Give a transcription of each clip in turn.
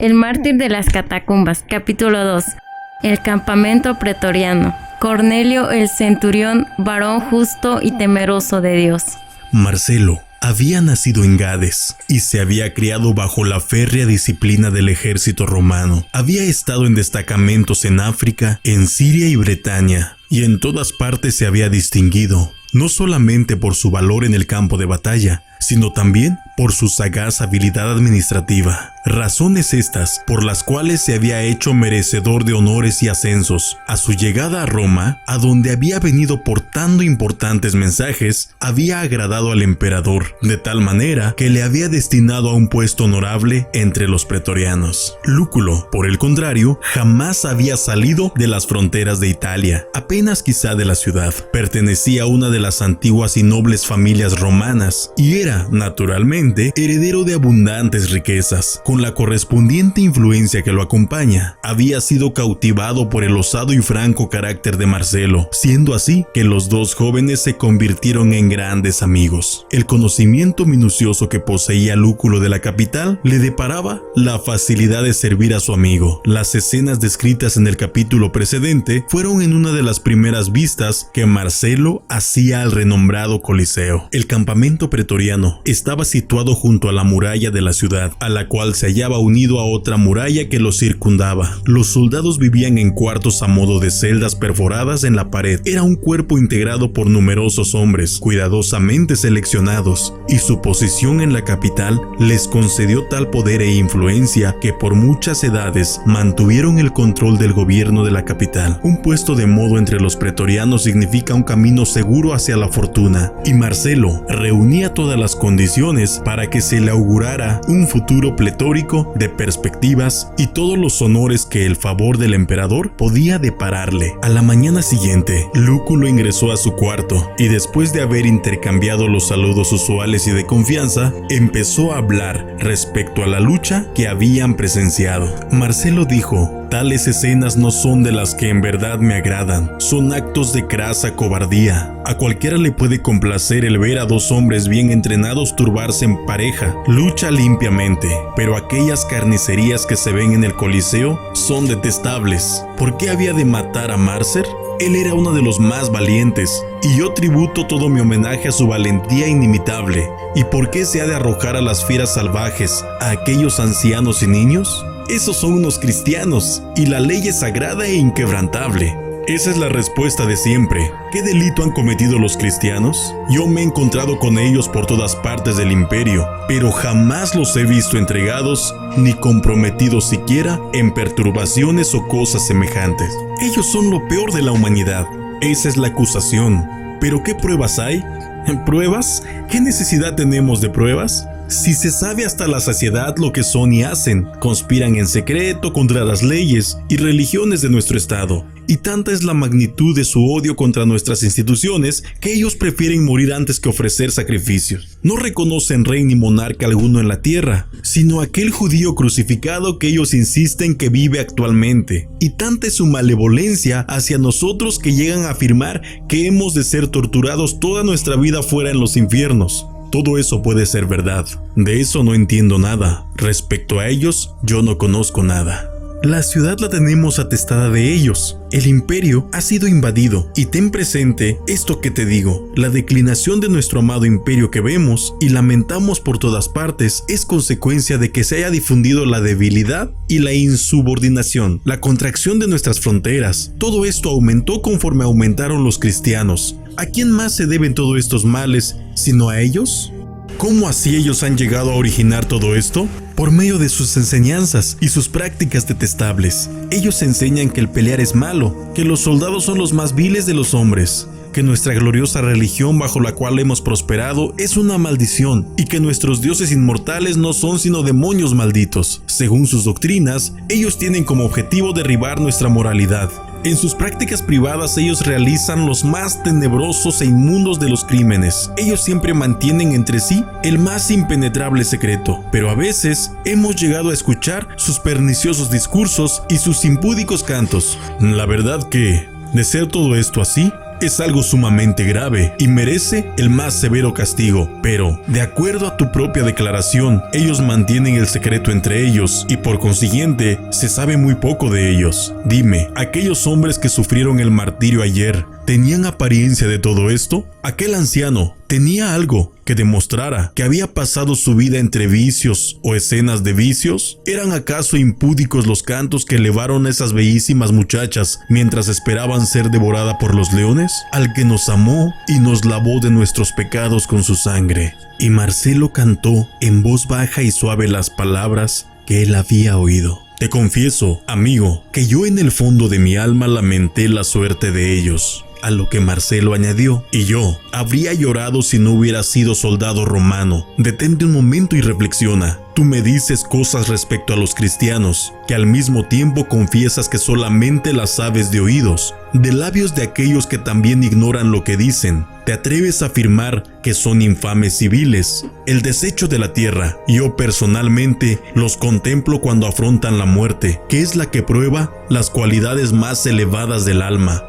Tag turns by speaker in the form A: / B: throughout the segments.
A: El mártir de las catacumbas, capítulo 2. El campamento pretoriano. Cornelio el centurión, varón justo y temeroso de Dios.
B: Marcelo había nacido en Gades y se había criado bajo la férrea disciplina del ejército romano. Había estado en destacamentos en África, en Siria y Bretaña, y en todas partes se había distinguido, no solamente por su valor en el campo de batalla, sino también por su sagaz habilidad administrativa. Razones estas por las cuales se había hecho merecedor de honores y ascensos. A su llegada a Roma, a donde había venido portando importantes mensajes, había agradado al emperador, de tal manera que le había destinado a un puesto honorable entre los pretorianos. Lúculo, por el contrario, jamás había salido de las fronteras de Italia, apenas quizá de la ciudad. Pertenecía a una de las antiguas y nobles familias romanas y era, naturalmente, heredero de abundantes riquezas. Con la correspondiente influencia que lo acompaña, había sido cautivado por el osado y franco carácter de Marcelo, siendo así que los dos jóvenes se convirtieron en grandes amigos. El conocimiento minucioso que poseía Lúculo de la capital le deparaba la facilidad de servir a su amigo. Las escenas descritas en el capítulo precedente fueron en una de las primeras vistas que Marcelo hacía al renombrado Coliseo. El campamento pretoriano estaba situado junto a la muralla de la ciudad, a la cual se hallaba unido a otra muralla que lo circundaba. Los soldados vivían en cuartos a modo de celdas perforadas en la pared. Era un cuerpo integrado por numerosos hombres, cuidadosamente seleccionados, y su posición en la capital les concedió tal poder e influencia que por muchas edades mantuvieron el control del gobierno de la capital. Un puesto de modo entre los pretorianos significa un camino seguro hacia la fortuna, y Marcelo reunía todas las condiciones para que se le augurara un futuro pletórico de perspectivas y todos los honores que el favor del emperador podía depararle. A la mañana siguiente, Lúculo ingresó a su cuarto y después de haber intercambiado los saludos usuales y de confianza, empezó a hablar respecto a la lucha que habían presenciado. Marcelo dijo: tales escenas no son de las que en verdad me agradan, son actos de crasa cobardía. A cualquiera le puede complacer el ver a dos hombres bien entrenados turbarse en pareja, lucha limpiamente, pero aquellas carnicerías que se ven en el Coliseo son detestables. ¿Por qué había de matar a Márcer? Él era uno de los más valientes, y yo tributo todo mi homenaje a su valentía inimitable. ¿Y por qué se ha de arrojar a las fieras salvajes, a aquellos ancianos y niños? Esos son unos cristianos, y la ley es sagrada e inquebrantable. Esa es la respuesta de siempre. ¿Qué delito han cometido los cristianos? Yo me he encontrado con ellos por todas partes del imperio, pero jamás los he visto entregados ni comprometidos siquiera en perturbaciones o cosas semejantes. Ellos son lo peor de la humanidad. Esa es la acusación. ¿Pero qué pruebas hay? ¿Pruebas? ¿Qué necesidad tenemos de pruebas? Si se sabe hasta la saciedad lo que son y hacen, conspiran en secreto contra las leyes y religiones de nuestro estado, y tanta es la magnitud de su odio contra nuestras instituciones que ellos prefieren morir antes que ofrecer sacrificios. No reconocen rey ni monarca alguno en la tierra, sino aquel judío crucificado que ellos insisten que vive actualmente, y tanta es su malevolencia hacia nosotros que llegan a afirmar que hemos de ser torturados toda nuestra vida fuera en los infiernos. Todo eso puede ser verdad. De eso no entiendo nada. Respecto a ellos, yo no conozco nada. La ciudad la tenemos atestada de ellos. El imperio ha sido invadido. Y ten presente esto que te digo. La declinación de nuestro amado imperio que vemos y lamentamos por todas partes es consecuencia de que se haya difundido la debilidad y la insubordinación, la contracción de nuestras fronteras. Todo esto aumentó conforme aumentaron los cristianos. ¿A quién más se deben todos estos males sino a ellos? ¿Cómo así ellos han llegado a originar todo esto? Por medio de sus enseñanzas y sus prácticas detestables. Ellos enseñan que el pelear es malo, que los soldados son los más viles de los hombres, que nuestra gloriosa religión bajo la cual hemos prosperado es una maldición y que nuestros dioses inmortales no son sino demonios malditos. Según sus doctrinas, ellos tienen como objetivo derribar nuestra moralidad. En sus prácticas privadas ellos realizan los más tenebrosos e inmundos de los crímenes. Ellos siempre mantienen entre sí el más impenetrable secreto, pero a veces hemos llegado a escuchar sus perniciosos discursos y sus impúdicos cantos. La verdad que, de ser todo esto así, es algo sumamente grave y merece el más severo castigo. Pero, de acuerdo a tu propia declaración, ellos mantienen el secreto entre ellos y por consiguiente se sabe muy poco de ellos. Dime, ¿aquellos hombres que sufrieron el martirio ayer tenían apariencia de todo esto? ¿Aquel anciano tenía algo que demostrara que había pasado su vida entre vicios o escenas de vicios? ¿Eran acaso impúdicos los cantos que elevaron a esas bellísimas muchachas mientras esperaban ser devorada por los leones? Al que nos amó y nos lavó de nuestros pecados con su sangre. Y Marcelo cantó en voz baja y suave las palabras que él había oído. Te confieso, amigo, que yo en el fondo de mi alma lamenté la suerte de ellos. A lo que Marcelo añadió, y yo habría llorado si no hubiera sido soldado romano. Detente un momento y reflexiona. Tú me dices cosas respecto a los cristianos, que al mismo tiempo confiesas que solamente las sabes de oídos, de labios de aquellos que también ignoran lo que dicen. Te atreves a afirmar que son infames civiles, el desecho de la tierra. Yo personalmente los contemplo cuando afrontan la muerte, que es la que prueba las cualidades más elevadas del alma.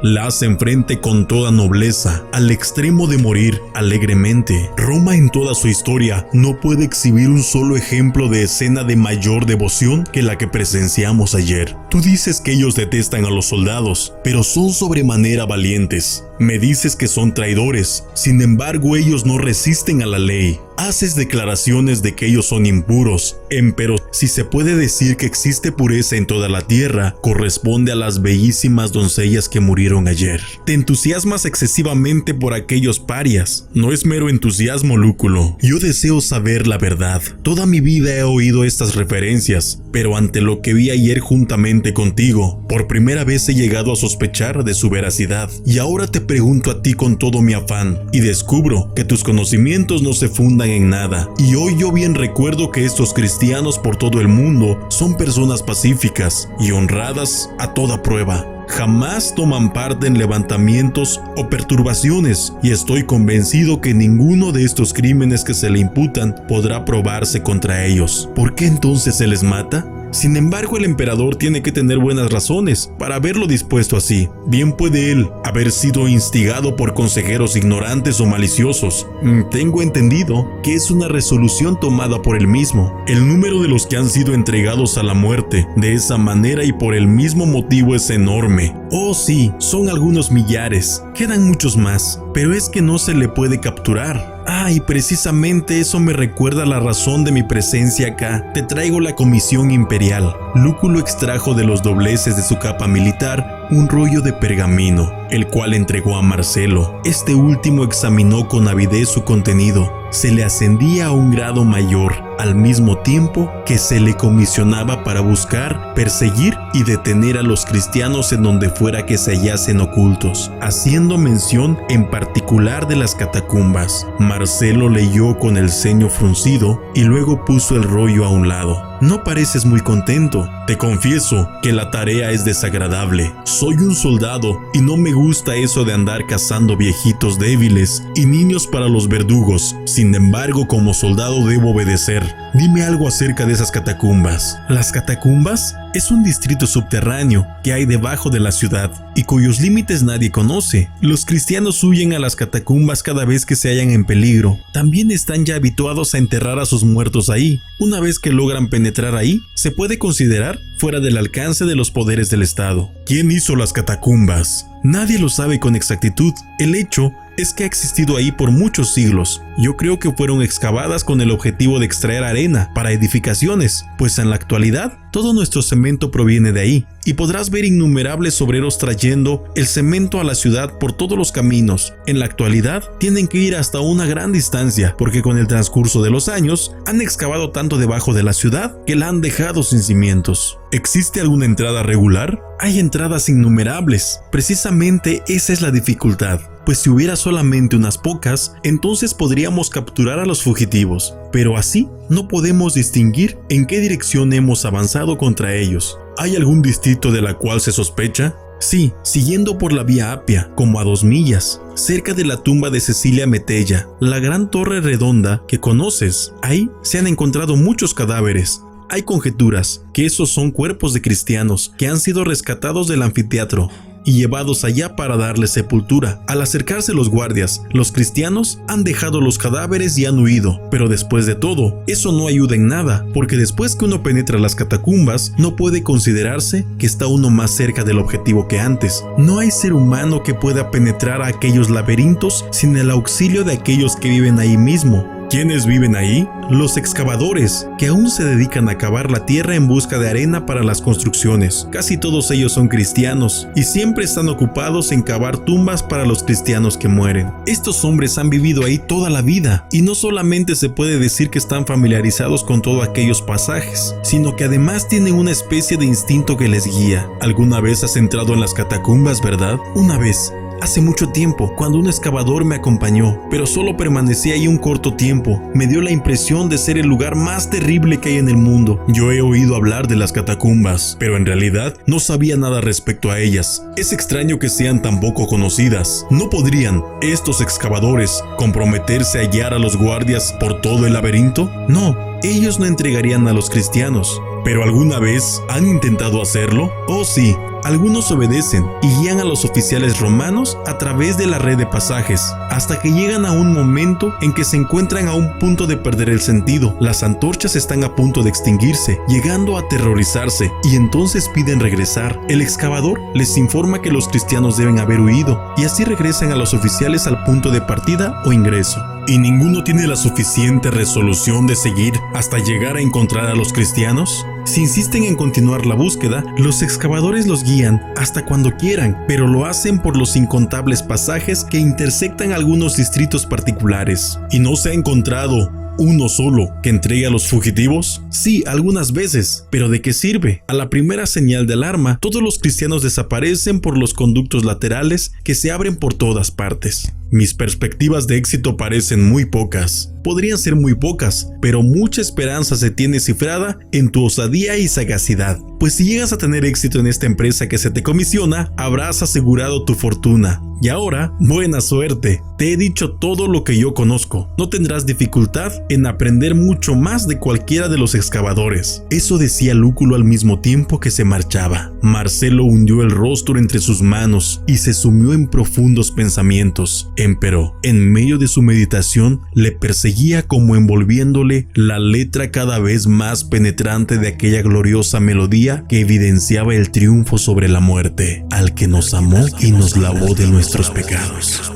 B: La hacen frente con toda nobleza, al extremo de morir alegremente. Roma en toda su historia no puede exhibir un solo ejemplo de escena de mayor devoción que la que presenciamos ayer. Tú dices que ellos detestan a los soldados, pero son sobremanera valientes. Me dices que son traidores, sin embargo ellos no resisten a la ley. Haces declaraciones de que ellos son impuros, empero si se puede decir que existe pureza en toda la tierra, corresponde a las bellísimas doncellas que murieron ayer. Te entusiasmas excesivamente por aquellos parias. No es mero entusiasmo, Lúculo. Yo deseo saber la verdad. Toda mi vida he oído estas referencias, pero ante lo que vi ayer juntamente contigo, por primera vez he llegado a sospechar de su veracidad. Y ahora te pregunto a ti con todo mi afán, y descubro que tus conocimientos no se fundan en nada. Y hoy yo bien recuerdo que estos cristianos por todo el mundo son personas pacíficas y honradas a toda prueba. Jamás toman parte en levantamientos o perturbaciones, y estoy convencido que ninguno de estos crímenes que se le imputan podrá probarse contra ellos. ¿Por qué entonces se les mata? Sin embargo, el emperador tiene que tener buenas razones para haberlo dispuesto así. Bien puede él haber sido instigado por consejeros ignorantes o maliciosos. Tengo entendido que es una resolución tomada por él mismo. El número de los que han sido entregados a la muerte de esa manera y por el mismo motivo es enorme. Oh sí, son algunos millares. Quedan muchos más, pero es que no se le puede capturar. Y precisamente eso me recuerda la razón de mi presencia acá. Te traigo la comisión imperial. Lúculo extrajo de los dobleces de su capa militar un rollo de pergamino, el cual entregó a Marcelo. Este último examinó con avidez su contenido. Se le ascendía a un grado mayor, al mismo tiempo que se le comisionaba para buscar, perseguir y detener a los cristianos en donde fuera que se hallasen ocultos, haciendo mención en particular de las catacumbas. Marcelo leyó con el ceño fruncido y luego puso el rollo a un lado. No pareces muy contento. Te confieso que la tarea es desagradable. Soy un soldado y no me gusta eso de andar cazando viejitos débiles y niños para los verdugos. Sin embargo, como soldado debo obedecer. Dime algo acerca de esas catacumbas. ¿Las catacumbas? Es un distrito subterráneo que hay debajo de la ciudad y cuyos límites nadie conoce. Los cristianos huyen a las catacumbas cada vez que se hallan en peligro. También están ya habituados a enterrar a sus muertos ahí. Una vez que logran penetrar ahí, se puede considerar fuera del alcance de los poderes del Estado. ¿Quién hizo las catacumbas? Nadie lo sabe con exactitud. El hecho es que ha existido ahí por muchos siglos. Yo creo que fueron excavadas con el objetivo de extraer arena para edificaciones, pues en la actualidad todo nuestro cemento proviene de ahí, y podrás ver innumerables obreros trayendo el cemento a la ciudad por todos los caminos. En la actualidad tienen que ir hasta una gran distancia, porque con el transcurso de los años han excavado tanto debajo de la ciudad que la han dejado sin cimientos. ¿Existe alguna entrada regular? Hay entradas innumerables. Precisamente esa es la dificultad, pues si hubiera solamente unas pocas, entonces podríamos capturar a los fugitivos, pero así no podemos distinguir en qué dirección hemos avanzado contra ellos. ¿Hay algún distrito de la cual se sospecha? Sí, siguiendo por la vía Apia, como a 2 millas, cerca de la tumba de Cecilia Metella, la gran torre redonda que conoces. Ahí se han encontrado muchos cadáveres. Hay conjeturas que esos son cuerpos de cristianos que han sido rescatados del anfiteatro y llevados allá para darles sepultura. Al acercarse los guardias, los cristianos han dejado los cadáveres y han huido. Pero después de todo, eso no ayuda en nada, porque después que uno penetra las catacumbas, no puede considerarse que está uno más cerca del objetivo que antes. No hay ser humano que pueda penetrar a aquellos laberintos sin el auxilio de aquellos que viven ahí mismo. ¿Quiénes viven ahí? Los excavadores, que aún se dedican a cavar la tierra en busca de arena para las construcciones. Casi todos ellos son cristianos y siempre están ocupados en cavar tumbas para los cristianos que mueren. Estos hombres han vivido ahí toda la vida y no solamente se puede decir que están familiarizados con todos aquellos pasajes, sino que además tienen una especie de instinto que les guía. ¿Alguna vez has entrado en las catacumbas, verdad? Una vez. Hace mucho tiempo, cuando un excavador me acompañó, pero solo permanecí ahí un corto tiempo, me dio la impresión de ser el lugar más terrible que hay en el mundo. Yo he oído hablar de las catacumbas, pero en realidad no sabía nada respecto a ellas. Es extraño que sean tan poco conocidas. ¿No podrían estos excavadores comprometerse a hallar a los guardias por todo el laberinto? No, ellos no entregarían a los cristianos. ¿Pero alguna vez han intentado hacerlo? Oh sí. Algunos obedecen y guían a los oficiales romanos a través de la red de pasajes, hasta que llegan a un momento en que se encuentran a un punto de perder el sentido. Las antorchas están a punto de extinguirse, llegando a aterrorizarse, y entonces piden regresar. El excavador les informa que los cristianos deben haber huido, y así regresan a los oficiales al punto de partida o ingreso. ¿Y ninguno tiene la suficiente resolución de seguir hasta llegar a encontrar a los cristianos? Si insisten en continuar la búsqueda, los excavadores los guían hasta cuando quieran, pero lo hacen por los incontables pasajes que intersectan algunos distritos particulares. ¿Y no se ha encontrado uno solo que entregue a los fugitivos? Sí, algunas veces, pero ¿de qué sirve? A la primera señal de alarma, todos los cristianos desaparecen por los conductos laterales que se abren por todas partes. Mis perspectivas de éxito parecen muy pocas. Podrían ser muy pocas, pero mucha esperanza se tiene cifrada en tu osadía y sagacidad. Pues si llegas a tener éxito en esta empresa que se te comisiona, habrás asegurado tu fortuna. Y ahora, buena suerte. Te he dicho todo lo que yo conozco. No tendrás dificultad en aprender mucho más de cualquiera de los excavadores. Eso decía Lúculo al mismo tiempo que se marchaba. Marcelo hundió el rostro entre sus manos y se sumió en profundos pensamientos. Empero, en medio de su meditación, le perseguía como envolviéndole la letra cada vez más penetrante de aquella gloriosa melodía que evidenciaba el triunfo sobre la muerte, al que nos amó y nos lavó de nuestros pecados.